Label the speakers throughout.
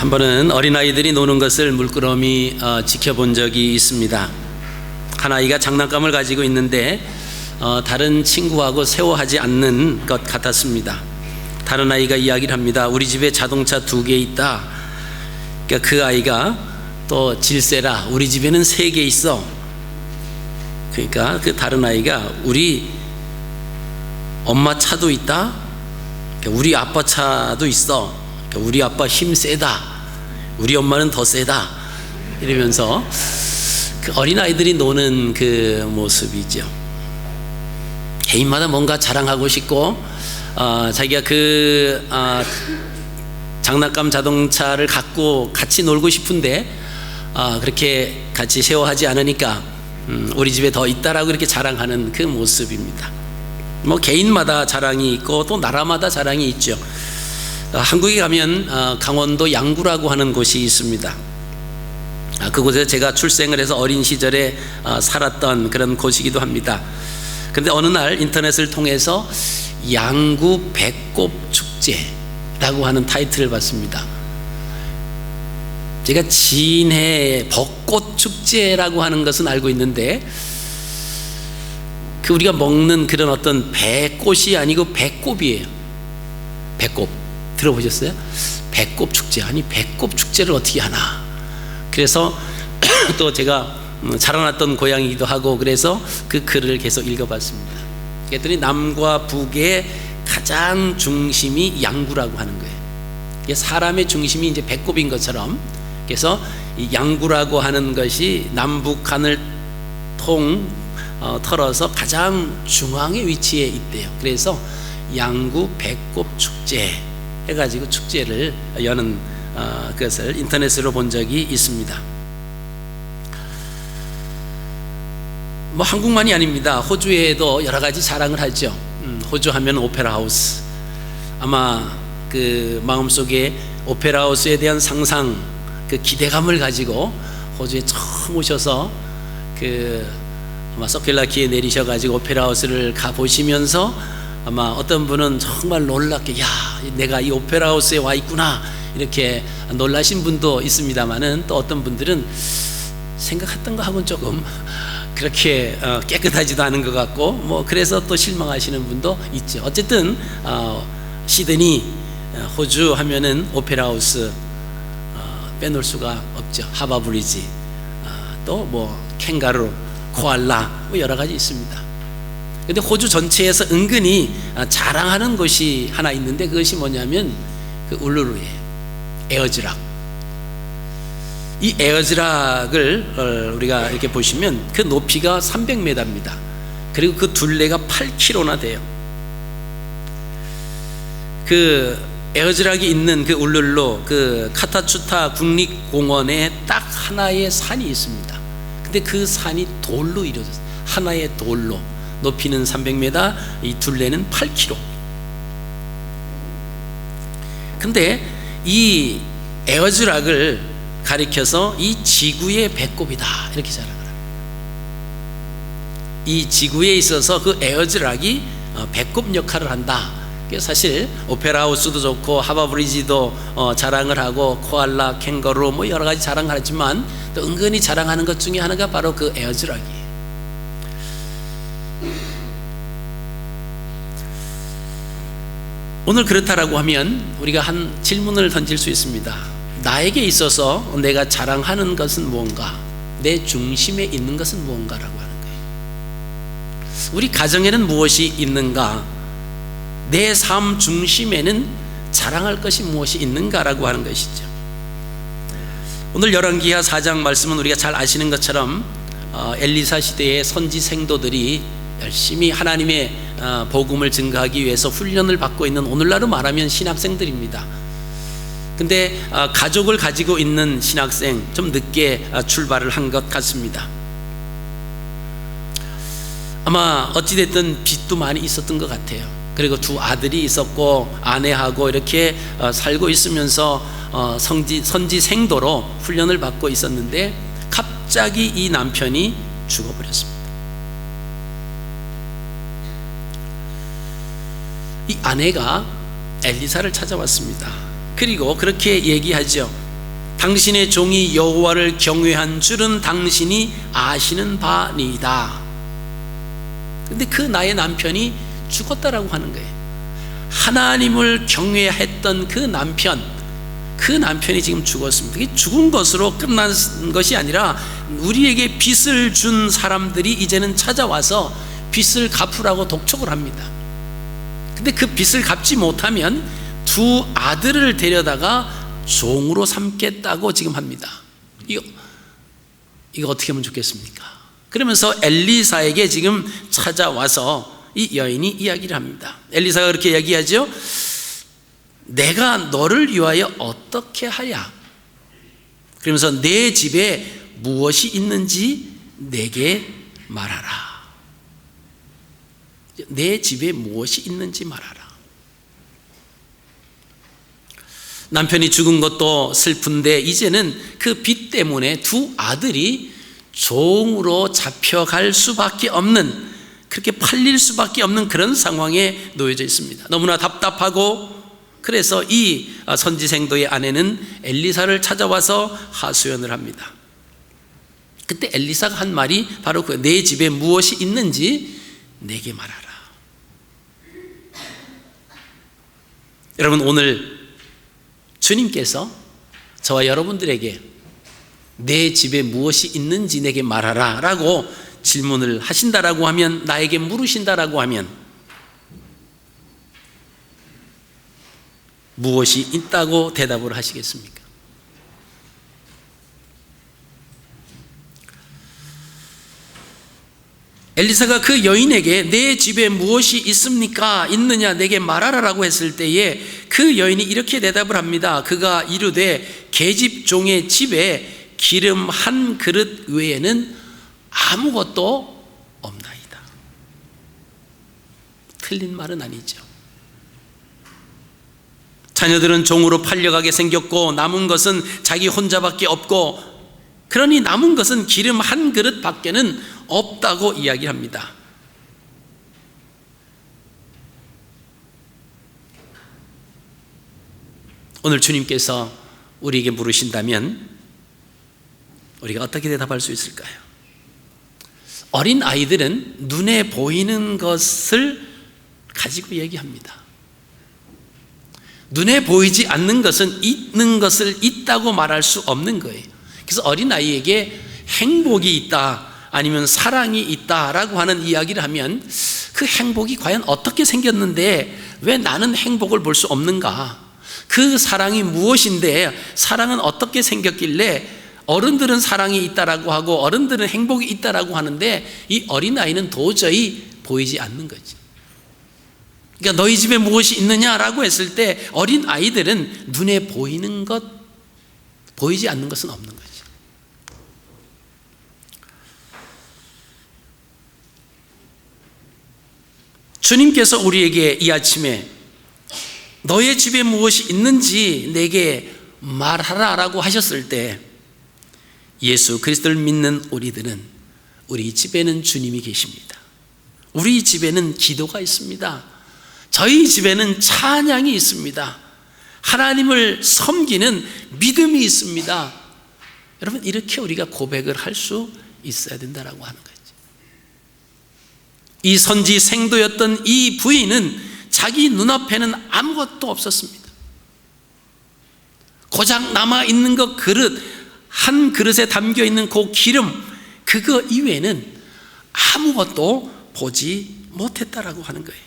Speaker 1: 한 번은 어린아이들이 노는 것을 물끄러미 지켜본 적이 있습니다. 한 아이가 장난감을 가지고 있는데 다른 친구하고 세워하지 않는 것 같았습니다. 다른 아이가 이야기를 합니다. 우리 집에 자동차 2개 있다. 그러니까 그 아이가 또 질세라, 우리 집에는 3개 있어. 그러니까 그 다른 아이가 우리 엄마 차도 있다. 그러니까 우리 아빠 차도 있어. 그러니까 우리 아빠 힘 세다. 우리 엄마는 더 세다. 이러면서 그 어린아이들이 노는 그 모습이죠. 개인마다 뭔가 자랑하고 싶고 자기가 그 장난감 자동차를 갖고 같이 놀고 싶은데 그렇게 같이 쉐어하지 않으니까 우리 집에 더 있다라고 이렇게 자랑하는 그 모습입니다. 뭐 개인마다 자랑이 있고 또 나라마다 자랑이 있죠. 한국에 가면 강원도 양구라고 하는 곳이 있습니다. 그곳에 제가 출생을 해서 어린 시절에 살았던 그런 곳이기도 합니다. 그런데 어느 날 인터넷을 통해서 양구 배꼽 축제라고 하는 타이틀을 봤습니다. 제가 진해 벚꽃 축제라고 하는 것은 알고 있는데 그 우리가 먹는 그런 어떤 배꽃이 아니고 배꼽이에요. 배꼽 들어보셨어요? 배꼽 축제. 아니 배꼽 축제를 어떻게 하나. 그래서 또 제가 자라났던 고향이기도 하고 그래서 그 글을 계속 읽어봤습니다. 그랬더니 남과 북의 가장 중심이 양구라고 하는 거예요. 사람의 중심이 이제 배꼽인 것처럼, 그래서 이 양구라고 하는 것이 남북한을 털어서 가장 중앙에 위치해 있대요. 그래서 양구 배꼽 축제 해가지고 축제를 여는 그것을 인터넷으로 본 적이 있습니다. 뭐 한국만이 아닙니다. 호주에도 여러 가지 자랑을 하죠. 호주 하면 오페라 하우스. 아마 그 마음속에 오페라 하우스에 대한 상상, 그 기대감을 가지고 호주에 처음 오셔서 그 아마 소켈라키에 내리셔가지고 오페라 하우스를 가 보시면서 아마 어떤 분은 정말 놀랍게 야, 내가 이 오페라 하우스에 와 있구나 이렇게 놀라신 분도 있습니다만은 또 어떤 분들은 생각했던 거하고는 조금 그렇게 깨끗하지도 않은 것 같고 뭐 그래서 또 실망하시는 분도 있죠. 어쨌든 시드니 호주 하면은 오페라 하우스 빼놓을 수가 없죠. 하버 브리지 또 뭐 캥거루, 코알라 뭐 여러 가지 있습니다. 근데 호주 전체에서 은근히 자랑하는 곳이 하나 있는데 그것이 뭐냐면 그 울루루예요. 에어즈락. 이 에어즈락을 우리가 이렇게 보시면 그 높이가 300m입니다. 그리고 그 둘레가 8km나 돼요. 그 에어즈락이 있는 그 울룰루 그 카타추타 국립공원에 딱 하나의 산이 있습니다. 근데 그 산이 돌로 이루어졌어요. 하나의 돌로. 높이는 300m, 이 둘레는 8km. 근데 이 에어즈락을 가리켜서 이 지구의 배꼽이다 이렇게 자랑을 합니다. 이 지구에 있어서 그 에어즈락이 배꼽 역할을 한다. 사실 오페라 하우스도 좋고 하버 브리지도 자랑을 하고 코알라, 캥거루 뭐 여러 가지 자랑을 하지만 또 은근히 자랑하는 것 중에 하나가 바로 그 에어즈락이에요. 오늘 그렇다라고 하면 우리가 한 질문을 던질 수 있습니다. 나에게 있어서 내가 자랑하는 것은 무언가? 내 중심에 있는 것은 무언가라고 하는 거예요. 우리 가정에는 무엇이 있는가? 내 삶 중심에는 자랑할 것이 무엇이 있는가라고 하는 것이죠. 오늘 열왕기하 4장 말씀은 우리가 잘 아시는 것처럼 엘리사 시대의 선지 생도들이 열심히 하나님의 복음을 증거하기 위해서 훈련을 받고 있는 오늘날로 말하면 신학생들입니다. 근데 가족을 가지고 있는 신학생 좀 늦게 출발을 한 것 같습니다. 아마 어찌됐든 빚도 많이 있었던 것 같아요. 그리고 2 아들이 있었고 아내하고 이렇게 살고 있으면서 선지 생도로 훈련을 받고 있었는데 갑자기 이 남편이 죽어버렸습니다. 이 아내가 엘리사를 찾아왔습니다. 그리고 그렇게 얘기하죠. 당신의 종이 여호와를 경외한 줄은 당신이 아시는 바니이다. 근데 그 나의 남편이 죽었다라고 하는 거예요. 하나님을 경외했던 그 남편이 지금 죽었습니다. 이게 죽은 것으로 끝난 것이 아니라 우리에게 빚을 준 사람들이 이제는 찾아와서 빚을 갚으라고 독촉을 합니다. 근데 그 빚을 갚지 못하면 두 아들을 데려다가 종으로 삼겠다고 지금 합니다. 이거 어떻게 하면 좋겠습니까? 그러면서 엘리사에게 지금 찾아와서 이 여인이 이야기를 합니다. 엘리사가 그렇게 얘기하죠. 내가 너를 위하여 어떻게 하랴? 그러면서 내 집에 무엇이 있는지 내게 말하라. 내 집에 무엇이 있는지 말하라. 남편이 죽은 것도 슬픈데 이제는 그 빚 때문에 두 아들이 종으로 잡혀갈 수밖에 없는, 그렇게 팔릴 수밖에 없는 그런 상황에 놓여져 있습니다. 너무나 답답하고, 그래서 이 선지생도의 아내는 엘리사를 찾아와서 하소연을 합니다. 그때 엘리사가 한 말이 바로 내 집에 무엇이 있는지 내게 말하라. 여러분, 오늘 주님께서 저와 여러분들에게 내 집에 무엇이 있는지 내게 말하라 라고 질문을 하신다라고 하면, 나에게 물으신다라고 하면 무엇이 있다고 대답을 하시겠습니까? 엘리사가 그 여인에게 내 집에 무엇이 있습니까? 있느냐 내게 말하라라고 했을 때에 그 여인이 이렇게 대답을 합니다. 그가 이르되 계집 종의 집에 기름 한 그릇 외에는 아무것도 없나이다. 틀린 말은 아니죠. 자녀들은 종으로 팔려가게 생겼고 남은 것은 자기 혼자밖에 없고, 그러니 남은 것은 기름 한 그릇 밖에는 없다고 이야기합니다. 오늘 주님께서 우리에게 물으신다면 우리가 어떻게 대답할 수 있을까요? 어린 아이들은 눈에 보이는 것을 가지고 얘기합니다. 눈에 보이지 않는 것은 있는 것을 있다고 말할 수 없는 거예요. 그래서 어린아이에게 행복이 있다, 아니면 사랑이 있다라고 하는 이야기를 하면 그 행복이 과연 어떻게 생겼는데 왜 나는 행복을 볼 수 없는가? 그 사랑이 무엇인데, 사랑은 어떻게 생겼길래 어른들은 사랑이 있다라고 하고 어른들은 행복이 있다라고 하는데 이 어린아이는 도저히 보이지 않는 거지. 그러니까 너희 집에 무엇이 있느냐라고 했을 때 어린 아이들은 눈에 보이는 것, 보이지 않는 것은 없는 거지. 주님께서 우리에게 이 아침에 너의 집에 무엇이 있는지 내게 말하라라고 하셨을 때, 예수 그리스도를 믿는 우리들은 우리 집에는 주님이 계십니다. 우리 집에는 기도가 있습니다. 저희 집에는 찬양이 있습니다. 하나님을 섬기는 믿음이 있습니다. 여러분, 이렇게 우리가 고백을 할 수 있어야 된다라고 하는 거죠. 이 선지 생도였던 이 부인은 자기 눈앞에는 아무것도 없었습니다. 고작 남아있는 그 그릇, 한 그릇에 담겨있는 그 기름, 그거 이외에는 아무것도 보지 못했다라고 하는 거예요.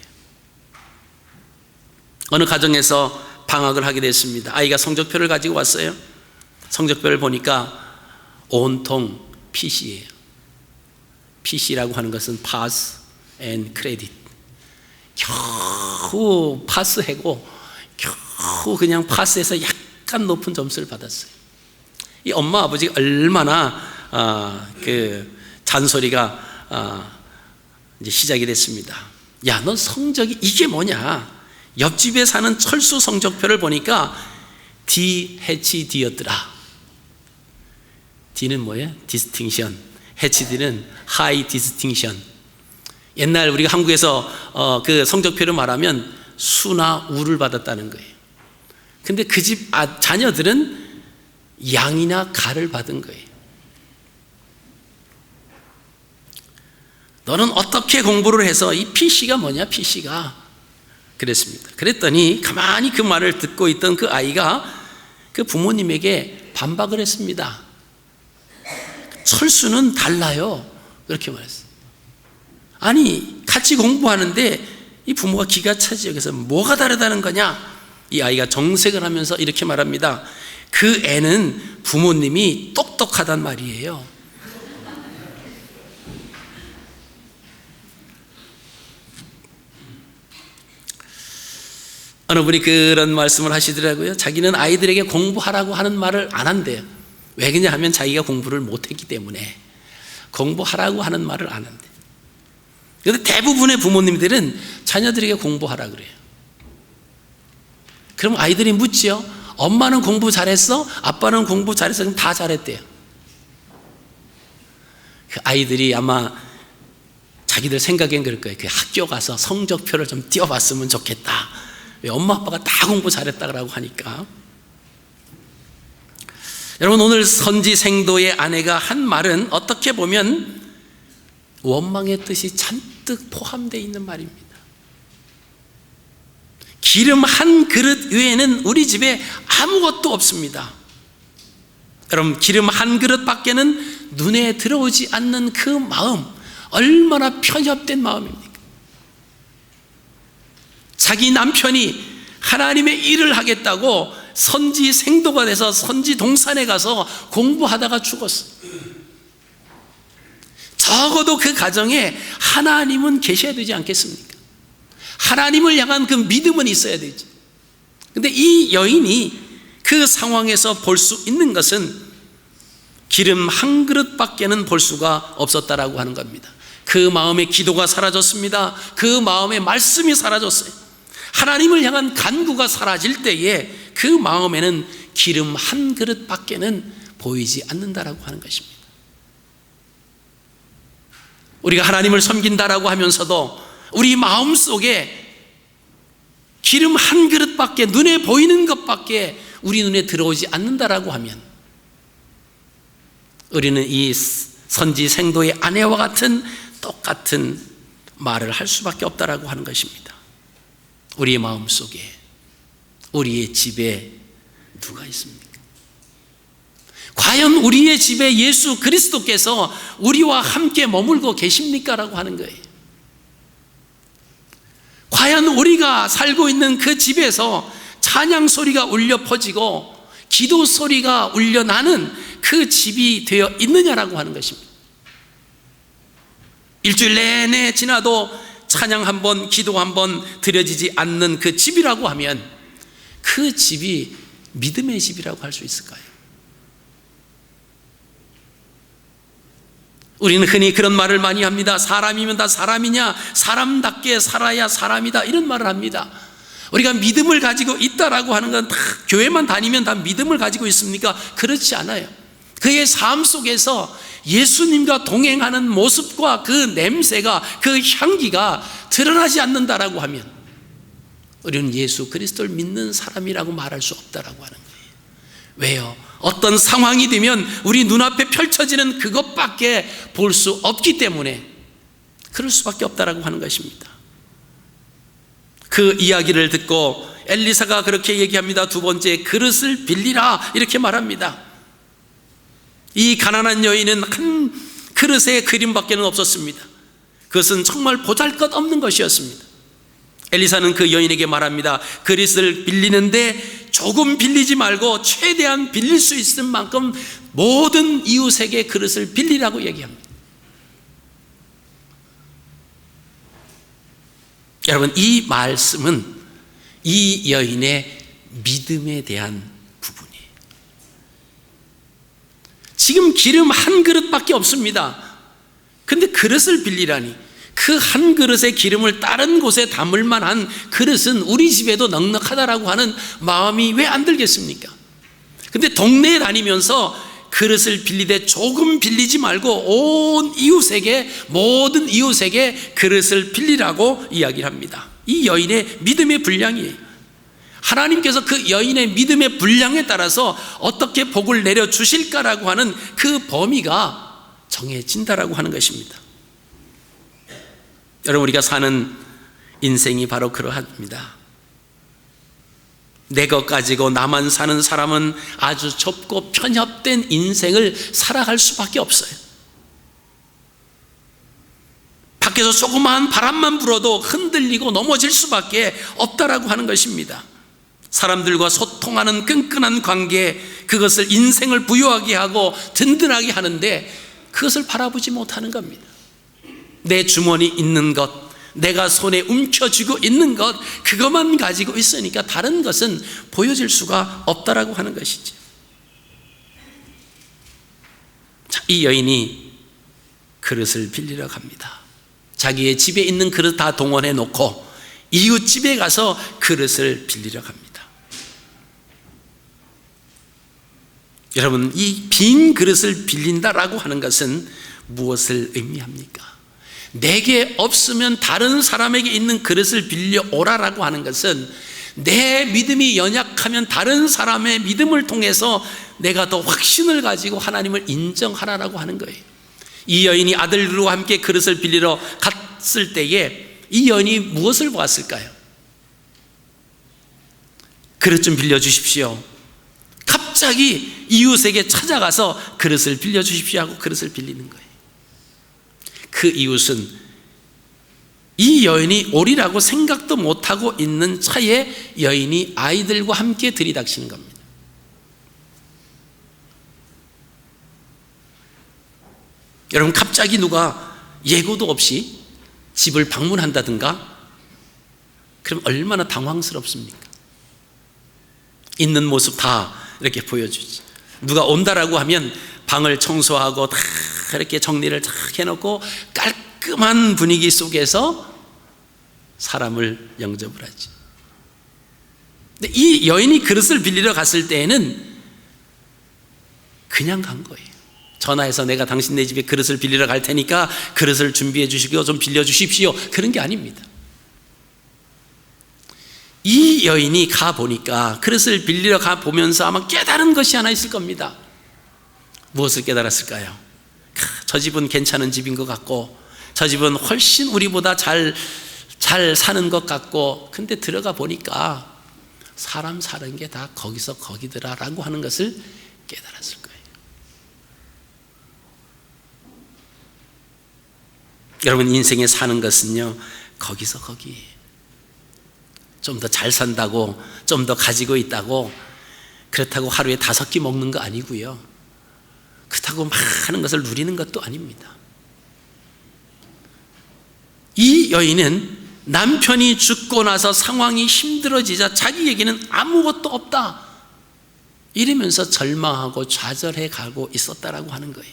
Speaker 1: 어느 가정에서 방학을 하게 됐습니다. 아이가 성적표를 가지고 왔어요. 성적표를 보니까 온통 PC예요. PC라고 하는 것은 Pass and Credit. 겨우 파스하고 겨우 그냥 파스해서 약간 높은 점수를 받았어요. 이 엄마 아버지가 얼마나 그 잔소리가 이제 시작이 됐습니다. 야, 너 성적이 이게 뭐냐? 옆집에 사는 철수 성적표를 보니까 DHD였더라. D는 뭐예요? 디스팅션. HD는 하이 디스팅션. 옛날 우리가 한국에서 그 성적표를 말하면 수나 우를 받았다는 거예요. 근데 그 집 자녀들은 양이나 가를 받은 거예요. 너는 어떻게 공부를 해서 이 PC가 뭐냐, PC가. 그랬습니다. 그랬더니 가만히 그 말을 듣고 있던 그 아이가 그 부모님에게 반박을 했습니다. 철수는 달라요. 그렇게 말했어요. 아니, 같이 공부하는데 이 부모가 기가 차지. 여기서 뭐가 다르다는 거냐? 이 아이가 정색을 하면서 이렇게 말합니다. 그 애는 부모님이 똑똑하단 말이에요. 어느 분이 그런 말씀을 하시더라고요. 자기는 아이들에게 공부하라고 하는 말을 안 한대요. 왜 그러냐 하면 자기가 공부를 못했기 때문에 공부하라고 하는 말을 안 한대요. 그런데 대부분의 부모님들은 자녀들에게 공부하라 그래요. 그럼 아이들이 묻지요. 엄마는 공부 잘했어? 아빠는 공부 잘했어? 그럼 다 잘했대요. 그 아이들이 아마 자기들 생각엔 그럴 거예요. 그 학교 가서 성적표를 좀 띄워봤으면 좋겠다. 왜 엄마 아빠가 다 공부 잘했다고 하니까. 여러분, 오늘 선지생도의 아내가 한 말은 어떻게 보면 원망의 뜻이 잔뜩 포함되어 있는 말입니다. 기름 한 그릇 외에는 우리 집에 아무것도 없습니다. 여러분, 기름 한 그릇밖에는 눈에 들어오지 않는 그 마음, 얼마나 편협된 마음입니까? 자기 남편이 하나님의 일을 하겠다고 선지 생도가 돼서 선지 동산에 가서 공부하다가 죽었어. 적어도 그 가정에 하나님은 계셔야 되지 않겠습니까? 하나님을 향한 그 믿음은 있어야 되지. 근데 이 여인이 그 상황에서 볼 수 있는 것은 기름 한 그릇밖에는 볼 수가 없었다라고 하는 겁니다. 그 마음의 기도가 사라졌습니다. 그 마음의 말씀이 사라졌어요. 하나님을 향한 간구가 사라질 때에 그 마음에는 기름 한 그릇밖에는 보이지 않는다라고 하는 것입니다. 우리가 하나님을 섬긴다라고 하면서도 우리 마음속에 기름 한 그릇밖에, 눈에 보이는 것밖에 우리 눈에 들어오지 않는다라고 하면 우리는 이 선지 생도의 아내와 같은 똑같은 말을 할 수밖에 없다라고 하는 것입니다. 우리의 마음속에, 우리의 집에 누가 있습니까? 과연 우리의 집에 예수 그리스도께서 우리와 함께 머물고 계십니까? 라고 하는 거예요. 과연 우리가 살고 있는 그 집에서 찬양 소리가 울려 퍼지고 기도 소리가 울려 나는 그 집이 되어 있느냐라고 하는 것입니다. 일주일 내내 지나도 찬양 한 번, 기도 한 번 드려지지 않는 그 집이라고 하면 그 집이 믿음의 집이라고 할 수 있을까요? 우리는 흔히 그런 말을 많이 합니다. 사람이면 다 사람이냐? 사람답게 살아야 사람이다. 이런 말을 합니다. 우리가 믿음을 가지고 있다라고 하는 건 다 교회만 다니면 다 믿음을 가지고 있습니까? 그렇지 않아요. 그의 삶 속에서 예수님과 동행하는 모습과 그 냄새가, 그 향기가 드러나지 않는다라고 하면 우리는 예수 그리스도를 믿는 사람이라고 말할 수 없다라고 하는 거예요. 왜요? 어떤 상황이 되면 우리 눈앞에 펼쳐지는 그것밖에 볼 수 없기 때문에 그럴 수밖에 없다라고 하는 것입니다. 그 이야기를 듣고 엘리사가 그렇게 얘기합니다. 두 번째, 그릇을 빌리라 이렇게 말합니다. 이 가난한 여인은 한 그릇의 그림밖에는 없었습니다. 그것은 정말 보잘것없는 것이었습니다. 엘리사는 그 여인에게 말합니다. 그릇을 빌리는데 조금 빌리지 말고 최대한 빌릴 수 있을 만큼 모든 이웃에게 그릇을 빌리라고 얘기합니다. 여러분, 이 말씀은 이 여인의 믿음에 대한 부분이에요. 지금 기름 한 그릇밖에 없습니다. 근데 그릇을 빌리라니, 그 한 그릇의 기름을 다른 곳에 담을 만한 그릇은 우리 집에도 넉넉하다라고 하는 마음이 왜 안 들겠습니까? 근데 동네에 다니면서 그릇을 빌리되 조금 빌리지 말고 온 이웃에게, 모든 이웃에게 그릇을 빌리라고 이야기를 합니다. 이 여인의 믿음의 분량이에요. 하나님께서 그 여인의 믿음의 분량에 따라서 어떻게 복을 내려주실까라고 하는 그 범위가 정해진다라고 하는 것입니다. 여러분, 우리가 사는 인생이 바로 그러합니다. 내 것 가지고 나만 사는 사람은 아주 좁고 편협된 인생을 살아갈 수밖에 없어요. 밖에서 조그마한 바람만 불어도 흔들리고 넘어질 수밖에 없다라고 하는 것입니다. 사람들과 소통하는 끈끈한 관계, 그것을 인생을 부유하게 하고 든든하게 하는데 그것을 바라보지 못하는 겁니다. 내 주머니 있는 것, 내가 손에 움켜쥐고 있는 것, 그것만 가지고 있으니까 다른 것은 보여질 수가 없다라고 하는 것이죠. 자, 이 여인이 그릇을 빌리러 갑니다. 자기의 집에 있는 그릇 다 동원해 놓고 이웃 집에 가서 그릇을 빌리러 갑니다. 여러분, 이 빈 그릇을 빌린다라고 하는 것은 무엇을 의미합니까? 내게 없으면 다른 사람에게 있는 그릇을 빌려오라라고 하는 것은 내 믿음이 연약하면 다른 사람의 믿음을 통해서 내가 더 확신을 가지고 하나님을 인정하라라고 하는 거예요. 이 여인이 아들들과 함께 그릇을 빌리러 갔을 때에 이 여인이 무엇을 보았을까요? 그릇 좀 빌려주십시오. 갑자기 이웃에게 찾아가서 그릇을 빌려주십시오 하고 그릇을 빌리는 거예요. 그 이웃은 이 여인이 오리라고 생각도 못하고 있는 차에 여인이 아이들과 함께 들이닥치는 겁니다. 여러분, 갑자기 누가 예고도 없이 집을 방문한다든가 그럼 얼마나 당황스럽습니까? 있는 모습 다 이렇게 보여주지. 누가 온다라고 하면 방을 청소하고 다 이렇게 정리를 다 해놓고 깔끔한 분위기 속에서 사람을 영접을 하지. 근데 이 여인이 그릇을 빌리러 갔을 때에는 그냥 간 거예요. 전화해서 내가 당신네 집에 그릇을 빌리러 갈 테니까 그릇을 준비해 주시고 좀 빌려주십시오, 그런 게 아닙니다. 이 여인이 가보니까, 그릇을 빌리러 가보면서 아마 깨달은 것이 하나 있을 겁니다. 무엇을 깨달았을까요? 저 집은 괜찮은 집인 것 같고, 저 집은 훨씬 우리보다 잘 사는 것 같고, 근데 들어가 보니까 사람 사는 게 다 거기서 거기더라라고 하는 것을 깨달았을 거예요. 여러분, 인생에 사는 것은요, 거기서 거기예요. 좀 더 잘 산다고, 좀 더 가지고 있다고, 그렇다고 하루에 5끼 먹는 거 아니고요, 그렇다고 많은 것을 누리는 것도 아닙니다. 이 여인은 남편이 죽고 나서 상황이 힘들어지자 자기에게는 아무것도 없다 이러면서 절망하고 좌절해 가고 있었다라고 하는 거예요.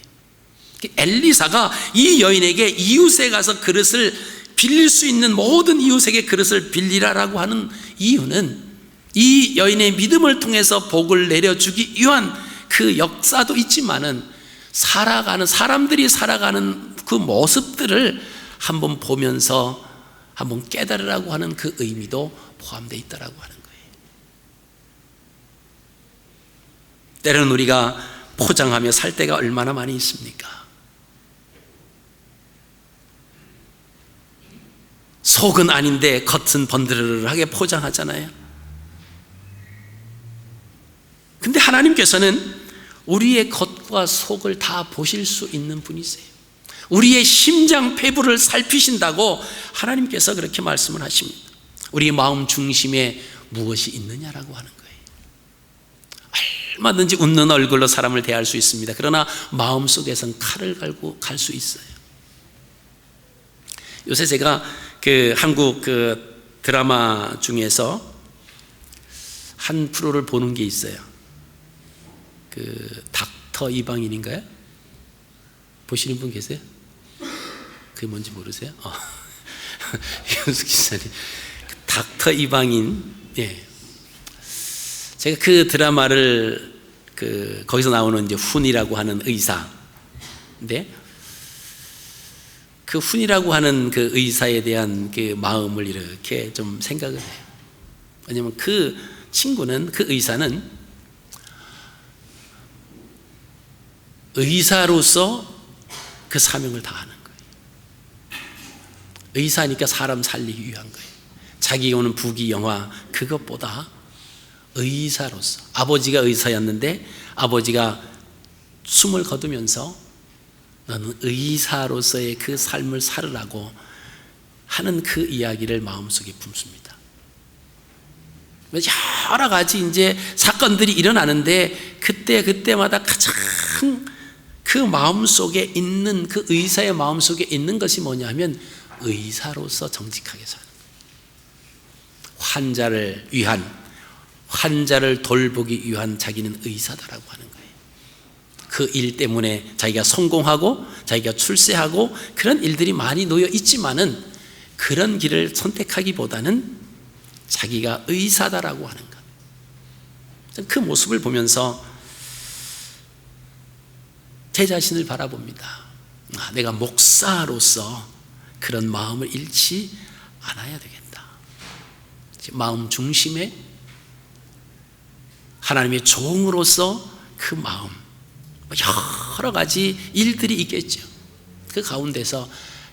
Speaker 1: 엘리사가 이 여인에게 이웃에 가서 그릇을 빌릴 수 있는 모든 이웃에게 그릇을 빌리라라고 하는 이유는 이 여인의 믿음을 통해서 복을 내려주기 위한 그 역사도 있지만은, 사람들이 살아가는 그 모습들을 한번 보면서 한번 깨달으라고 하는 그 의미도 포함되어 있다라고 하는 거예요. 때로는 우리가 포장하며 살 때가 얼마나 많이 있습니까? 속은 아닌데 겉은 번드르르하게 포장하잖아요. 근데 하나님께서는 우리의 겉과 속을 다 보실 수 있는 분이세요. 우리의 심장 폐부를 살피신다고 하나님께서 그렇게 말씀을 하십니다. 우리의 마음 중심에 무엇이 있느냐라고 하는 거예요. 얼마든지 웃는 얼굴로 사람을 대할 수 있습니다. 그러나 마음속에선 칼을 갈고 갈 수 있어요. 요새 제가 한국 드라마 중에서 한 프로를 보는 게 있어요. 닥터 이방인인가요? 보시는 분 계세요? 그게 뭔지 모르세요? 이현숙 기사님, 닥터 이방인. 예. 제가 그 드라마를 거기서 나오는 이제 훈이라고 하는 의사인데, 그 훈이라고 하는 그 의사에 대한 그 마음을 이렇게 좀 생각을 해요. 왜냐면 그 친구는, 그 의사는 의사로서 그 사명을 다하는 거예요. 의사니까 사람 살리기 위한 거예요. 자기 오는 부귀영화 그것보다 의사로서, 아버지가 의사였는데 아버지가 숨을 거두면서 너는 의사로서의 그 삶을 살으라고 하는 그 이야기를 마음속에 품습니다. 여러 가지 이제 사건들이 일어나는데 그때마다 가장 그 마음속에 있는, 그 의사의 마음속에 있는 것이 뭐냐면 의사로서 정직하게 사는 거예요. 환자를 위한, 환자를 돌보기 위한 자기는 의사다라고 하는 거예요. 그 일 때문에 자기가 성공하고 자기가 출세하고 그런 일들이 많이 놓여 있지만은 그런 길을 선택하기보다는 자기가 의사다라고 하는 것. 그 모습을 보면서 제 자신을 바라봅니다. 내가 목사로서 그런 마음을 잃지 않아야 되겠다. 마음 중심에 하나님의 종으로서 그 마음, 여러 가지 일들이 있겠죠. 그 가운데서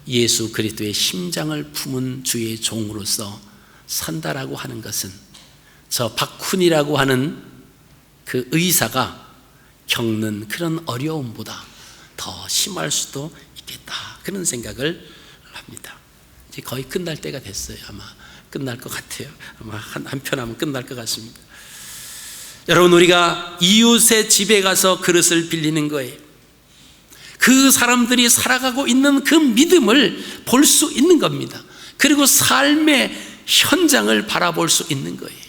Speaker 1: 예수 그리스도의 심장을 품은 주의 종으로서 산다라고 하는 것은 저 박훈이라고 하는 그 의사가 겪는 그런 어려움보다 더 심할 수도 있겠다, 그런 생각을 합니다. 이제 거의 끝날 때가 됐어요. 아마 끝날 것 같아요. 아마 한 편 하면 끝날 것 같습니다. 여러분, 우리가 이웃의 집에 가서 그릇을 빌리는 거예요. 그 사람들이 살아가고 있는 그 믿음을 볼 수 있는 겁니다. 그리고 삶의 현장을 바라볼 수 있는 거예요.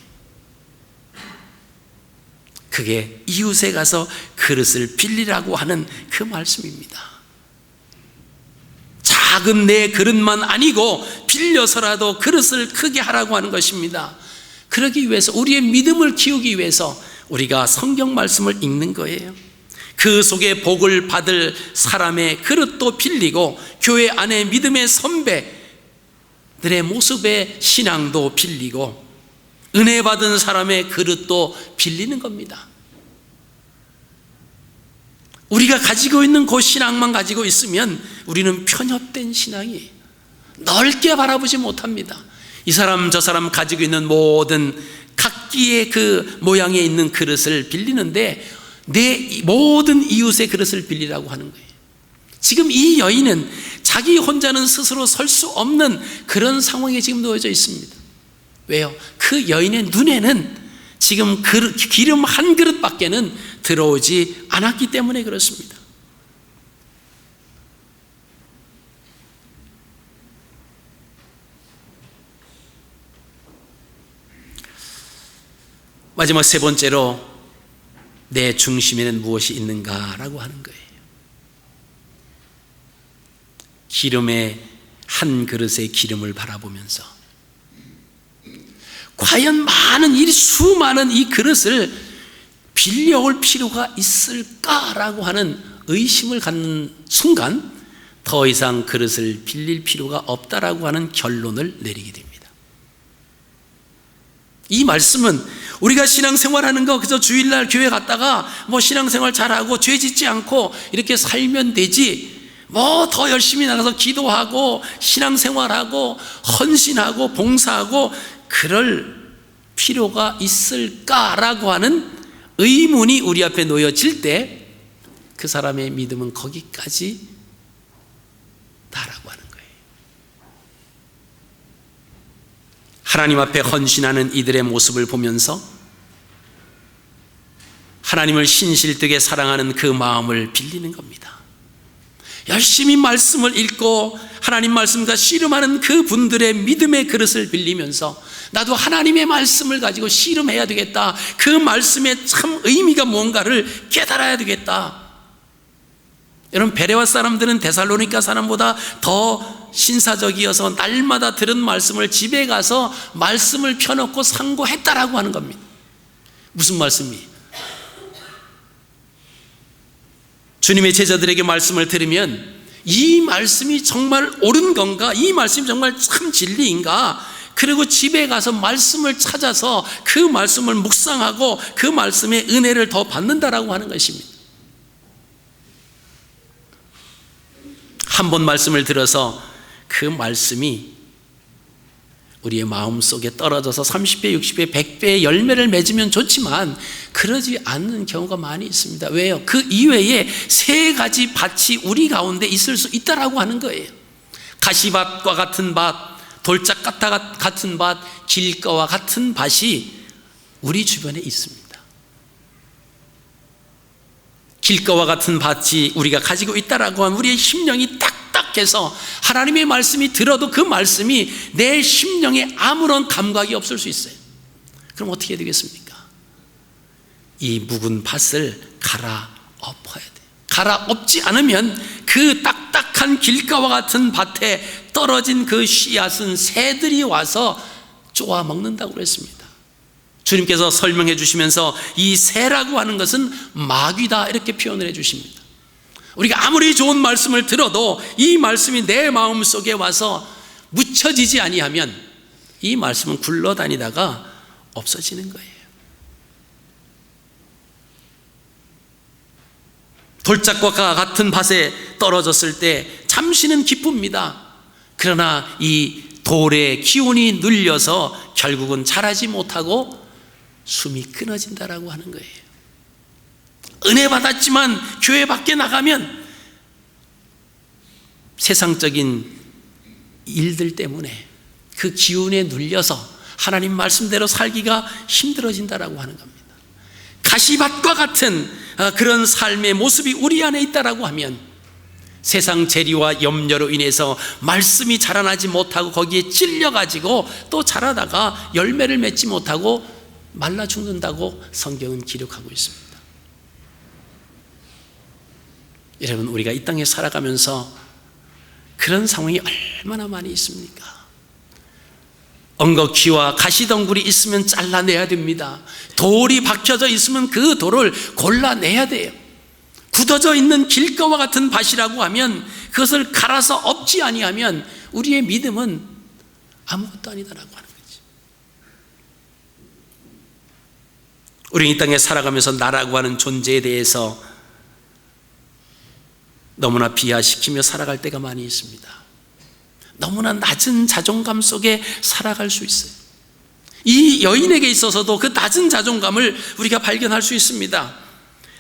Speaker 1: 그게 이웃에 가서 그릇을 빌리라고 하는 그 말씀입니다. 작은 내 그릇만 아니고 빌려서라도 그릇을 크게 하라고 하는 것입니다. 그러기 위해서, 우리의 믿음을 키우기 위해서 우리가 성경 말씀을 읽는 거예요. 그 속에 복을 받을 사람의 그릇도 빌리고 교회 안에 믿음의 선배들의 모습의 신앙도 빌리고 은혜 받은 사람의 그릇도 빌리는 겁니다. 우리가 가지고 있는 그 신앙만 가지고 있으면 우리는 편협된 신앙이에요. 넓게 바라보지 못합니다. 이 사람 저 사람 가지고 있는 모든 각기의 그 모양에 있는 그릇을 빌리는데 내 모든 이웃의 그릇을 빌리라고 하는 거예요. 지금 이 여인은 자기 혼자는 스스로 설 수 없는 그런 상황에 지금 놓여져 있습니다. 왜요? 그 여인의 눈에는 지금 기름 한 그릇밖에는 들어오지 않았기 때문에 그렇습니다. 마지막 세 번째로 내 중심에는 무엇이 있는가라고 하는 거예요. 기름의 한 그릇의 기름을 바라보면서 과연 수많은 이 그릇을 빌려올 필요가 있을까라고 하는 의심을 갖는 순간 더 이상 그릇을 빌릴 필요가 없다라고 하는 결론을 내리게 됩니다. 이 말씀은 우리가 신앙생활하는 거 그저 주일날 교회 갔다가 신앙생활 잘하고 죄 짓지 않고 이렇게 살면 되지, 더 열심히 나가서 기도하고 신앙생활하고 헌신하고 봉사하고 그럴 필요가 있을까라고 하는 의문이 우리 앞에 놓여질 때 그 사람의 믿음은 거기까지 다라고 하는 거예요. 하나님 앞에 헌신하는 이들의 모습을 보면서 하나님을 신실되게 사랑하는 그 마음을 빌리는 겁니다. 열심히 말씀을 읽고 하나님 말씀과 씨름하는 그 분들의 믿음의 그릇을 빌리면서 나도 하나님의 말씀을 가지고 씨름해야 되겠다, 그 말씀의 참 의미가 뭔가를 깨달아야 되겠다. 여러분, 베레와 사람들은 데살로니가 사람보다 더 신사적이어서 날마다 들은 말씀을 집에 가서 말씀을 펴놓고 상고했다라고 하는 겁니다. 무슨 말씀이에요? 주님의 제자들에게 말씀을 들으면 이 말씀이 정말 옳은 건가? 이 말씀이 정말 참 진리인가? 그리고 집에 가서 말씀을 찾아서 그 말씀을 묵상하고 그 말씀의 은혜를 더 받는다라고 하는 것입니다. 한 번 말씀을 들어서 그 말씀이 우리의 마음속에 떨어져서 30배, 60배, 100배의 열매를 맺으면 좋지만 그러지 않는 경우가 많이 있습니다. 왜요? 그 이외에 세 가지 밭이 우리 가운데 있을 수 있다라고 하는 거예요. 가시밭과 같은 밭, 돌짝 같은 밭, 길가와 같은 밭이 우리 주변에 있습니다. 길가와 같은 밭이 우리가 가지고 있다라고 하면 우리의 심령이 딱딱해서 하나님의 말씀이 들어도 그 말씀이 내 심령에 아무런 감각이 없을 수 있어요. 그럼 어떻게 해야 되겠습니까? 이 묵은 밭을 갈아엎어야 돼요. 갈아엎지 않으면 그 딱딱한 길가와 같은 밭에 떨어진 그 씨앗은 새들이 와서 쪼아 먹는다고 그랬습니다. 주님께서 설명해 주시면서 이 새라고 하는 것은 마귀다 이렇게 표현을 해 주십니다. 우리가 아무리 좋은 말씀을 들어도 이 말씀이 내 마음속에 와서 묻혀지지 아니하면 이 말씀은 굴러다니다가 없어지는 거예요. 돌짝과 같은 밭에 떨어졌을 때 잠시는 기쁩니다. 그러나 이 돌의 기운이 눌려서 결국은 자라지 못하고 숨이 끊어진다라고 하는 거예요. 은혜 받았지만 교회 밖에 나가면 세상적인 일들 때문에 그 기운에 눌려서 하나님 말씀대로 살기가 힘들어진다라고 하는 겁니다. 가시밭과 같은 그런 삶의 모습이 우리 안에 있다라고 하면 세상 재리와 염려로 인해서 말씀이 자라나지 못하고 거기에 찔려가지고 또 자라다가 열매를 맺지 못하고 말라 죽는다고 성경은 기록하고 있습니다. 여러분, 우리가 이 땅에 살아가면서 그런 상황이 얼마나 많이 있습니까? 엉겅퀴와 가시덩굴이 있으면 잘라내야 됩니다. 돌이 박혀져 있으면 그 돌을 골라내야 돼요. 굳어져 있는 길가와 같은 밭이라고 하면 그것을 갈아서 엎지 아니하면 우리의 믿음은 아무것도 아니다라고 하는 거지. 우리는 이 땅에 살아가면서 나라고 하는 존재에 대해서 너무나 비하시키며 살아갈 때가 많이 있습니다. 너무나 낮은 자존감 속에 살아갈 수 있어요. 이 여인에게 있어서도 그 낮은 자존감을 우리가 발견할 수 있습니다.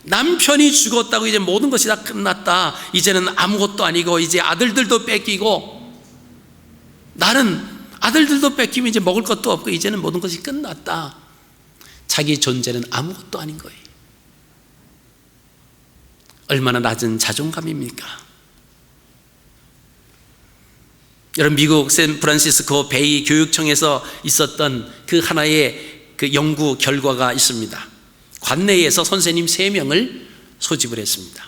Speaker 1: 남편이 죽었다고 이제 모든 것이 다 끝났다, 이제는 아무것도 아니고 이제 아들들도 뺏기고, 나는 아들들도 뺏기면 이제 먹을 것도 없고 이제는 모든 것이 끝났다. 자기 존재는 아무것도 아닌 거예요. 얼마나 낮은 자존감입니까? 여러분, 미국 샌프란시스코 베이 교육청에서 있었던 그 하나의 그 연구 결과가 있습니다. 관내에서 선생님 3명을 소집을 했습니다.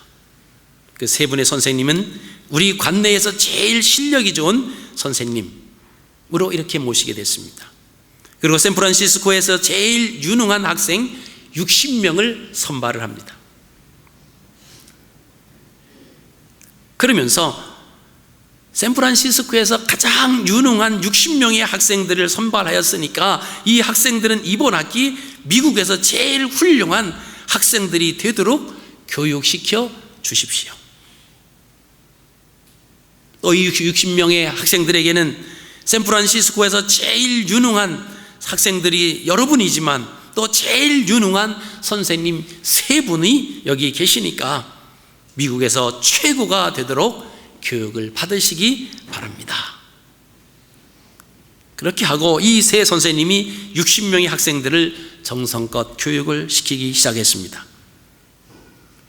Speaker 1: 그 3분의 선생님은 우리 관내에서 제일 실력이 좋은 선생님으로 이렇게 모시게 됐습니다. 그리고 샌프란시스코에서 제일 유능한 학생 60명을 선발을 합니다. 그러면서 샌프란시스코에서 가장 유능한 60명의 학생들을 선발하였으니까 이 학생들은 이번 학기 미국에서 제일 훌륭한 학생들이 되도록 교육시켜 주십시오. 또 이 60명의 학생들에게는 샌프란시스코에서 제일 유능한 학생들이 여러분이지만 또 제일 유능한 선생님 3분이 여기 계시니까 미국에서 최고가 되도록 교육을 받으시기 바랍니다. 그렇게 하고 이 3 선생님이 60명의 학생들을 정성껏 교육을 시키기 시작했습니다.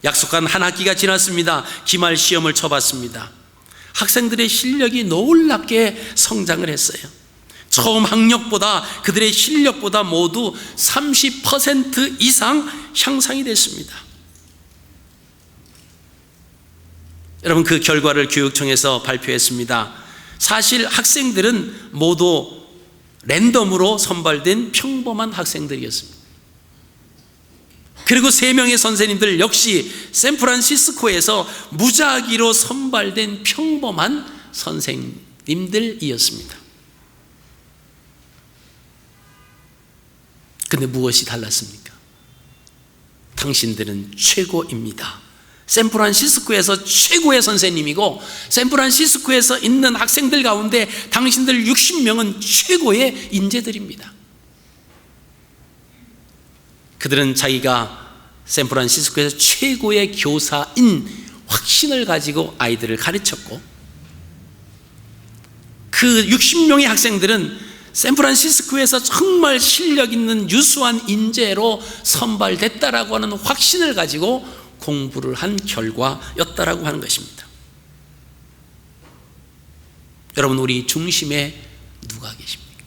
Speaker 1: 약속한 한 학기가 지났습니다. 기말 시험을 쳐봤습니다. 학생들의 실력이 놀랍게 성장을 했어요. 처음 학력보다, 그들의 실력보다 모두 30% 이상 향상이 됐습니다. 여러분, 그 결과를 교육청에서 발표했습니다. 사실 학생들은 모두 랜덤으로 선발된 평범한 학생들이었습니다. 그리고 3명의 선생님들 역시 샌프란시스코에서 무작위로 선발된 평범한 선생님들이었습니다. 근데 무엇이 달랐습니까? 당신들은 최고입니다. 샌프란시스코에서 최고의 선생님이고 샌프란시스코에서 있는 학생들 가운데 당신들 60명은 최고의 인재들입니다. 그들은 자기가 샌프란시스코에서 최고의 교사인 확신을 가지고 아이들을 가르쳤고, 그 60명의 학생들은 샌프란시스코에서 정말 실력 있는 유수한 인재로 선발됐다라고 하는 확신을 가지고 공부를 한 결과였다라고 하는 것입니다. 여러분, 우리 중심에 누가 계십니까?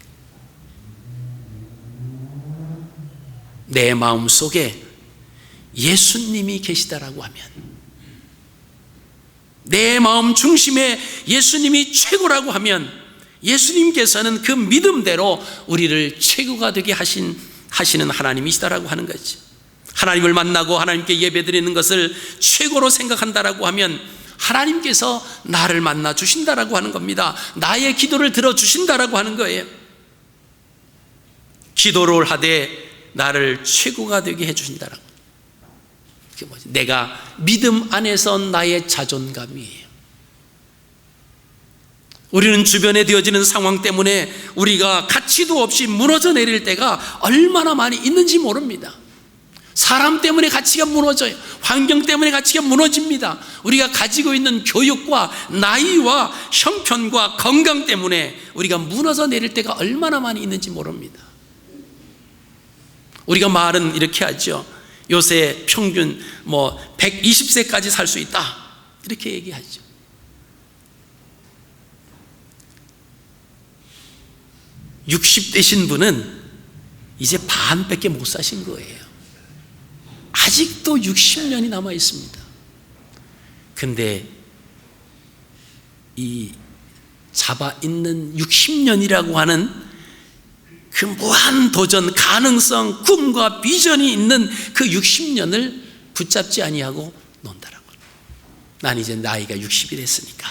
Speaker 1: 내 마음 속에 예수님이 계시다라고 하면, 내 마음 중심에 예수님이 최고라고 하면, 예수님께서는 그 믿음대로 우리를 최고가 되게 하시는 하나님이시다라고 하는 거죠. 하나님을 만나고 하나님께 예배드리는 것을 최고로 생각한다라고 하면 하나님께서 나를 만나 주신다라고 하는 겁니다. 나의 기도를 들어주신다라고 하는 거예요. 기도를 하되 나를 최고가 되게 해주신다라고. 그게 뭐지? 내가 믿음 안에서 나의 자존감이에요. 우리는 주변에 되어지는 상황 때문에 우리가 가치도 없이 무너져 내릴 때가 얼마나 많이 있는지 모릅니다. 사람 때문에 가치가 무너져요. 환경 때문에 가치가 무너집니다. 우리가 가지고 있는 교육과 나이와 형편과 건강 때문에 우리가 무너져 내릴 때가 얼마나 많이 있는지 모릅니다. 우리가 말은 이렇게 하죠. 요새 평균 120세까지 살 수 있다, 이렇게 얘기하죠. (60대신) 분은 이제 반밖에 못 사신 거예요. 아직도 60년이 남아 있습니다. 근데 이 잡아 있는 60년이라고 하는 그 무한 도전, 가능성, 꿈과 비전이 있는 그 60년을 붙잡지 아니하고 논다라고. 난 이제 나이가 60이 됐으니까,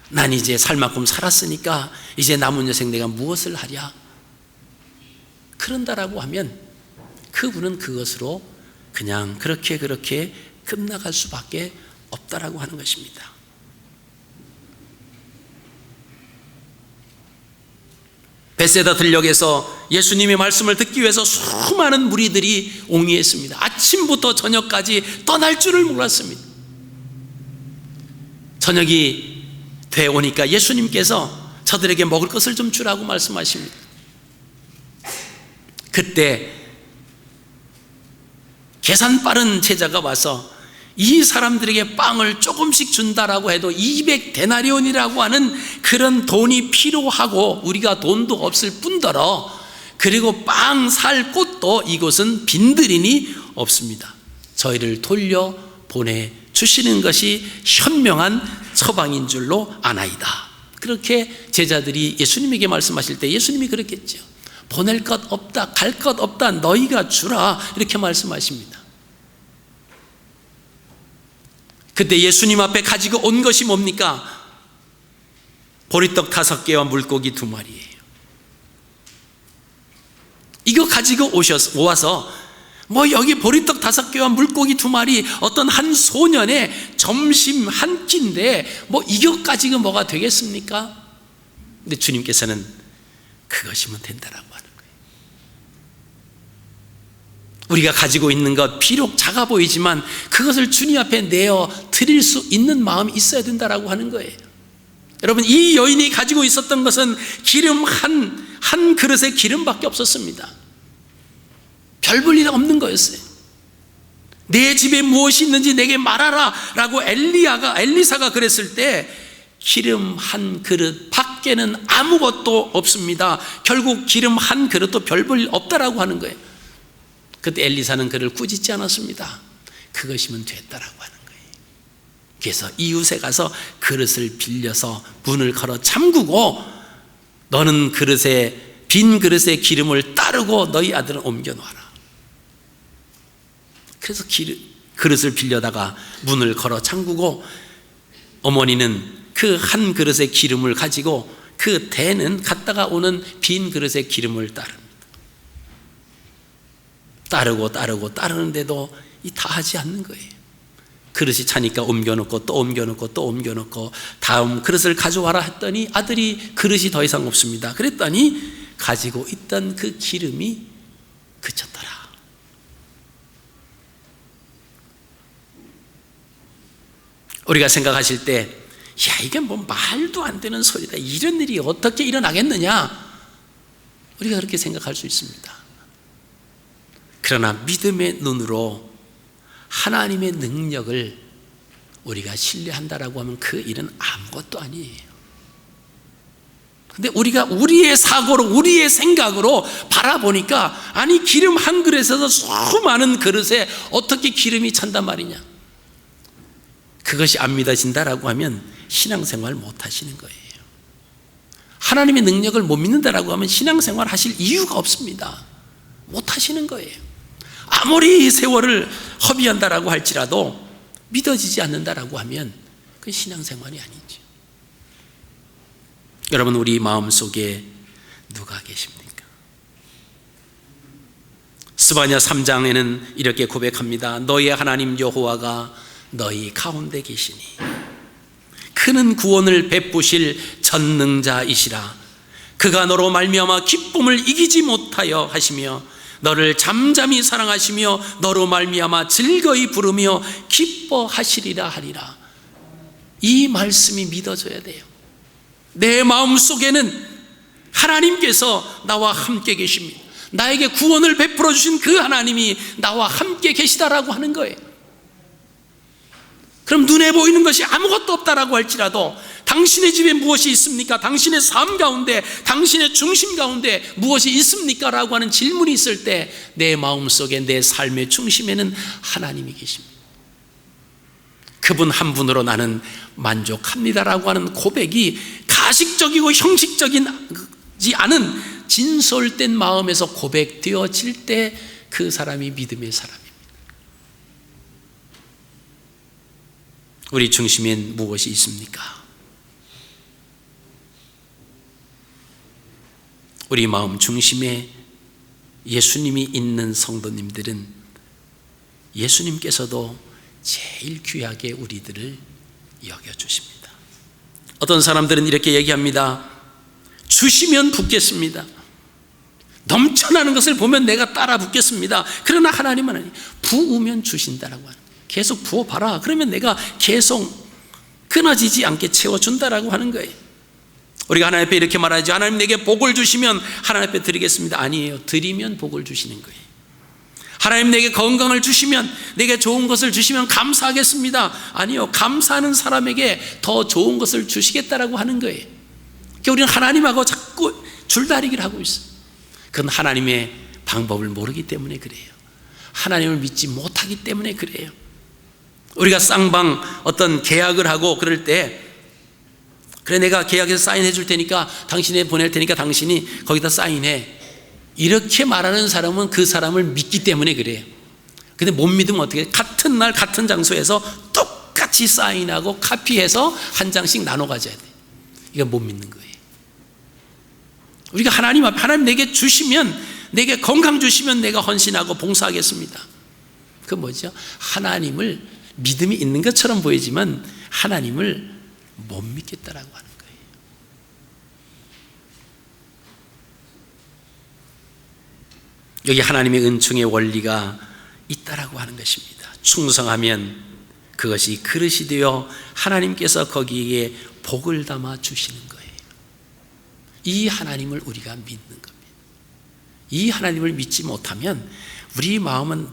Speaker 1: 난 이제 살 만큼 살았으니까 이제 남은 여생 내가 무엇을 하랴, 그런다라고 하면 그분은 그것으로 그냥 그렇게 끝나갈 수밖에 없다라고 하는 것입니다. 베세다 들녘에서 예수님의 말씀을 듣기 위해서 수많은 무리들이 옹이했습니다. 아침부터 저녁까지 떠날 줄을 몰랐습니다. 저녁이 돼 오니까 예수님께서 저들에게 먹을 것을 좀 주라고 말씀하십니다. 그때 계산 빠른 제자가 와서 이 사람들에게 빵을 조금씩 준다라고 해도 200데나리온이라고 하는 그런 돈이 필요하고 우리가 돈도 없을 뿐더러 그리고 빵 살 곳도 이곳은 빈들이니 없습니다. 저희를 돌려 보내주시는 것이 현명한 처방인 줄로 아나이다. 그렇게 제자들이 예수님에게 말씀하실 때 예수님이 그랬겠죠. 보낼 것 없다, 갈 것 없다, 너희가 주라, 이렇게 말씀하십니다. 그때 예수님 앞에 가지고 온 것이 뭡니까? 보리떡 5개와 물고기 2마리예요. 이거 가지고 오와서 여기 보리떡 5개와 물고기 2마리, 어떤 한 소년의 점심 한 끼인데 이거 가지고 뭐가 되겠습니까? 근데 주님께서는 그것이면 된다라고 하는 거예요. 우리가 가지고 있는 것 비록 작아 보이지만 그것을 주님 앞에 내어 드릴 수 있는 마음이 있어야 된다라고 하는 거예요. 여러분, 이 여인이 가지고 있었던 것은 기름 한 그릇에 기름밖에 없었습니다. 별 볼 일 없는 거였어요. 내 집에 무엇이 있는지 내게 말하라 라고 엘리사가 그랬을 때 기름 한 그릇 밖에는 아무것도 없습니다. 결국 기름 한 그릇도 별 볼 일 없다라고 하는 거예요. 그때 엘리사는 그를 꾸짖지 않았습니다. 그것이면 됐다라고 하는 거예요. 그래서 이웃에 가서 그릇을 빌려서 문을 걸어 잠그고 너는 빈 그릇에 기름을 따르고 너희 아들은 옮겨놓아라. 그래서 그릇을 빌려다가 문을 걸어 잠그고 어머니는 그 한 그릇의 기름을 가지고 그 대는 갔다가 오는 빈 그릇의 기름을 따릅니다. 따르는데도 다 하지 않는 거예요. 그릇이 차니까 옮겨놓고 또 옮겨놓고 또 옮겨놓고 다음 그릇을 가져와라 했더니 아들이 그릇이 더 이상 없습니다. 그랬더니 가지고 있던 그 기름이 그쳤더라. 우리가 생각하실 때, 야, 이게 뭐 말도 안 되는 소리다. 이런 일이 어떻게 일어나겠느냐? 우리가 그렇게 생각할 수 있습니다. 그러나 믿음의 눈으로 하나님의 능력을 우리가 신뢰한다라고 하면 그 일은 아무것도 아니에요. 근데 우리가 우리의 사고로, 우리의 생각으로 바라보니까, 아니, 기름 한 그릇에서 수많은 그릇에 어떻게 기름이 찬단 말이냐? 그것이 안 믿어진다라고 하면 신앙생활 못 하시는 거예요. 하나님의 능력을 못 믿는다라고 하면 신앙생활 하실 이유가 없습니다. 못 하시는 거예요. 아무리 세월을 허비한다라고 할지라도 믿어지지 않는다라고 하면 그건 신앙생활이 아니죠. 여러분, 우리 마음속에 누가 계십니까? 스바냐 3장에는 이렇게 고백합니다. 너희의 하나님 여호와가 너희 가운데 계시니 그는 구원을 베푸실 전능자이시라. 그가 너로 말미암아 기쁨을 이기지 못하여 하시며 너를 잠잠히 사랑하시며 너로 말미암아 즐거이 부르며 기뻐하시리라 하리라. 이 말씀이 믿어져야 돼요. 내 마음속에는 하나님께서 나와 함께 계십니다. 나에게 구원을 베풀어 주신 그 하나님이 나와 함께 계시다라고 하는 거예요. 그럼 눈에 보이는 것이 아무것도 없다라고 할지라도 당신의 집에 무엇이 있습니까? 당신의 삶 가운데, 당신의 중심 가운데 무엇이 있습니까? 라고 하는 질문이 있을 때 내 마음속에, 내 삶의 중심에는 하나님이 계십니다. 그분 한 분으로 나는 만족합니다라고 하는 고백이 가식적이고 형식적이지 않은 진솔된 마음에서 고백되어질 때 그 사람이 믿음의 사람입니다. 우리 중심엔 무엇이 있습니까? 우리 마음 중심에 예수님이 있는 성도님들은 예수님께서도 제일 귀하게 우리들을 여겨주십니다. 어떤 사람들은 이렇게 얘기합니다. 주시면 붓겠습니다. 넘쳐나는 것을 보면 내가 따라 붓겠습니다. 그러나 하나님은 아니, 부으면 주신다라고 하는, 계속 부어봐라. 그러면 내가 계속 끊어지지 않게 채워준다라고 하는 거예요. 우리가 하나님 앞에 이렇게 말하죠. 하나님 내게 복을 주시면 하나님 앞에 드리겠습니다. 아니에요. 드리면 복을 주시는 거예요. 하나님 내게 건강을 주시면, 내게 좋은 것을 주시면 감사하겠습니다. 아니요. 감사하는 사람에게 더 좋은 것을 주시겠다라고 하는 거예요. 그러니까 우리는 하나님하고 자꾸 줄다리기를 하고 있어요. 그건 하나님의 방법을 모르기 때문에 그래요. 하나님을 믿지 못하기 때문에 그래요. 우리가 쌍방 어떤 계약을 하고 그럴 때, 그래 내가 계약해서 사인해 줄 테니까, 당신에 보낼 테니까 당신이 거기다 사인해, 이렇게 말하는 사람은 그 사람을 믿기 때문에 그래요. 근데 못 믿으면 어떻게 해? 같은 날 같은 장소에서 똑같이 사인하고 카피해서 한 장씩 나눠 가져야 돼. 이거 못 믿는 거예요. 우리가 하나님 앞에, 하나님 내게 주시면, 내게 건강 주시면 내가 헌신하고 봉사하겠습니다. 그 뭐죠? 하나님을 믿음이 있는 것처럼 보이지만 하나님을 못 믿겠다라고 하는 거예요. 여기 하나님의 은총의 원리가 있다라고 하는 것입니다. 충성하면 그것이 그릇이 되어 하나님께서 거기에 복을 담아 주시는 거예요. 이 하나님을 우리가 믿는 겁니다. 이 하나님을 믿지 못하면 우리 마음은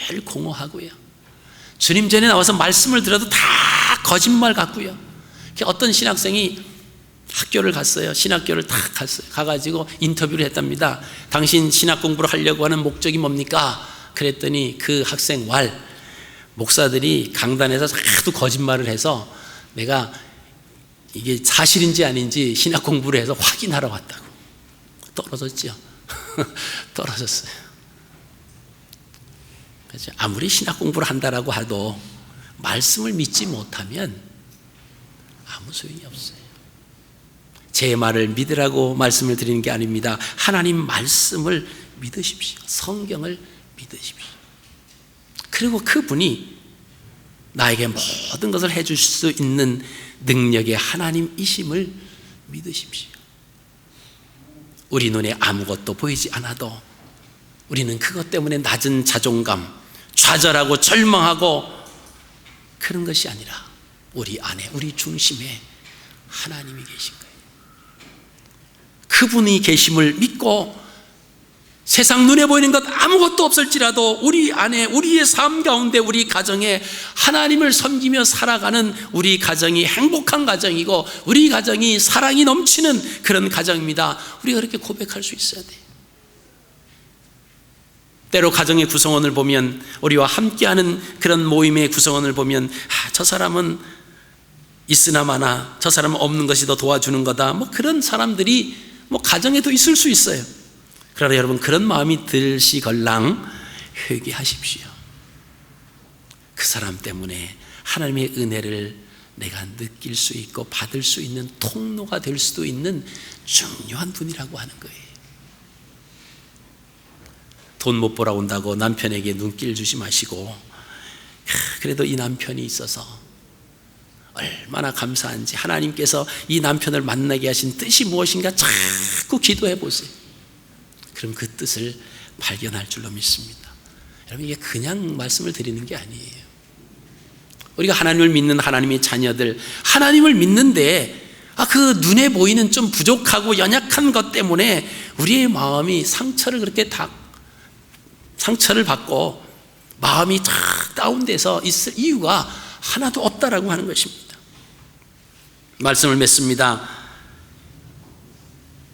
Speaker 1: 늘 공허하고요, 주님 전에 나와서 말씀을 들어도 다 거짓말 같고요. 어떤 신학생이 학교를 갔어요. 신학교를 딱 갔어요. 가가지고 인터뷰를 했답니다. 당신 신학 공부를 하려고 하는 목적이 뭡니까? 그랬더니 그 학생 목사들이 강단에서 하도 거짓말을 해서 내가 이게 사실인지 아닌지 신학 공부를 해서 확인하러 왔다고. 떨어졌죠. 떨어졌어요. 그렇죠? 아무리 신학 공부를 한다라고 해도 말씀을 믿지 못하면 아무 소용이 없어요. 제 말을 믿으라고 말씀을 드리는 게 아닙니다. 하나님 말씀을 믿으십시오. 성경을 믿으십시오. 그리고 그분이 나에게 모든 것을 해줄 수 있는 능력의 하나님이심을 믿으십시오. 우리 눈에 아무것도 보이지 않아도 우리는 그것 때문에 낮은 자존감, 좌절하고 절망하고 그런 것이 아니라 우리 안에, 우리 중심에 하나님이 계신 거예요. 그분이 계심을 믿고 세상 눈에 보이는 것 아무것도 없을지라도 우리 안에, 우리의 삶 가운데, 우리 가정에 하나님을 섬기며 살아가는 우리 가정이 행복한 가정이고 우리 가정이 사랑이 넘치는 그런 가정입니다. 우리가 그렇게 고백할 수 있어야 돼요. 때로 가정의 구성원을 보면, 우리와 함께하는 그런 모임의 구성원을 보면 저 사람은 있으나 마나 저 사람은 없는 것이 더 도와주는 거다, 뭐 그런 사람들이 가정에도 있을 수 있어요. 그러나 여러분, 그런 마음이 들시걸랑 회개하십시오. 그 사람 때문에 하나님의 은혜를 내가 느낄 수 있고 받을 수 있는 통로가 될 수도 있는 중요한 분이라고 하는 거예요. 돈 못 벌어 온다고 남편에게 눈길 주지 마시고, 그래도 이 남편이 있어서 얼마나 감사한지, 하나님께서 이 남편을 만나게 하신 뜻이 무엇인가 자꾸 기도해 보세요. 그럼 그 뜻을 발견할 줄로 믿습니다. 여러분, 이게 그냥 말씀을 드리는 게 아니에요. 우리가 하나님을 믿는 하나님의 자녀들, 하나님을 믿는데 그 눈에 보이는 좀 부족하고 연약한 것 때문에 우리의 마음이 상처를 받고 마음이 탁 다운돼서 있을 이유가 하나도 없다라고 하는 것입니다. 말씀을 맺습니다.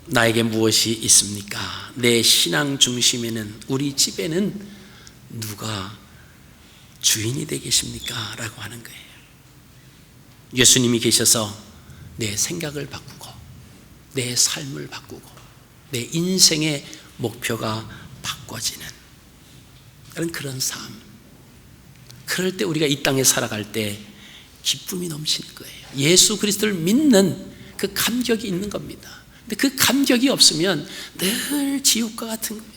Speaker 1: 나에게 무엇이 있습니까? 내 신앙 중심에는, 우리 집에는 누가 주인이 되겠습니까? 라고 하는 거예요. 예수님이 계셔서 내 생각을 바꾸고 내 삶을 바꾸고 내 인생의 목표가 바꿔지는 그런 삶, 그럴 때 우리가 이 땅에 살아갈 때 기쁨이 넘치는 거예요. 예수 그리스도를 믿는 그 감격이 있는 겁니다. 근데 그 감격이 없으면 늘 지옥과 같은 거예요.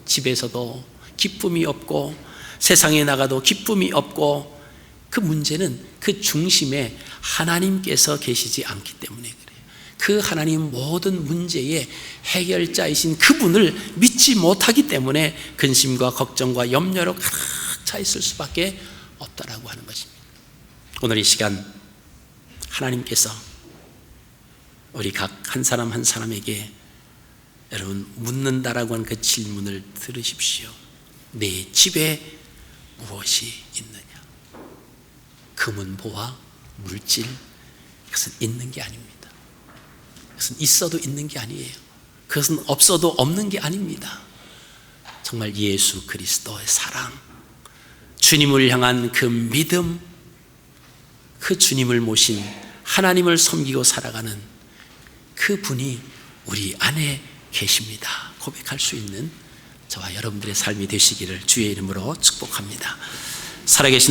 Speaker 1: 집에서도 기쁨이 없고 세상에 나가도 기쁨이 없고, 그 문제는 그 중심에 하나님께서 계시지 않기 때문에 그래요. 그 하나님 모든 문제의 해결자이신 그분을 믿지 못하기 때문에 근심과 걱정과 염려로 가득 차 있을 수밖에 없다라고 하는 것입니다. 오늘 이 시간 하나님께서 우리 각 한 사람 한 사람에게 여러분 묻는다라고 하는 그 질문을 들으십시오. 내 집에 무엇이 있느냐? 금은 보화, 물질, 그것은 있는 게 아닙니다. 그것은 있어도 있는 게 아니에요. 그것은 없어도 없는 게 아닙니다. 정말 예수 그리스도의 사랑, 주님을 향한 그 믿음, 그 주님을 모신 하나님을 섬기고 살아가는 그 분이 우리 안에 계십니다. 고백할 수 있는 저와 여러분들의 삶이 되시기를 주의 이름으로 축복합니다. 살아계신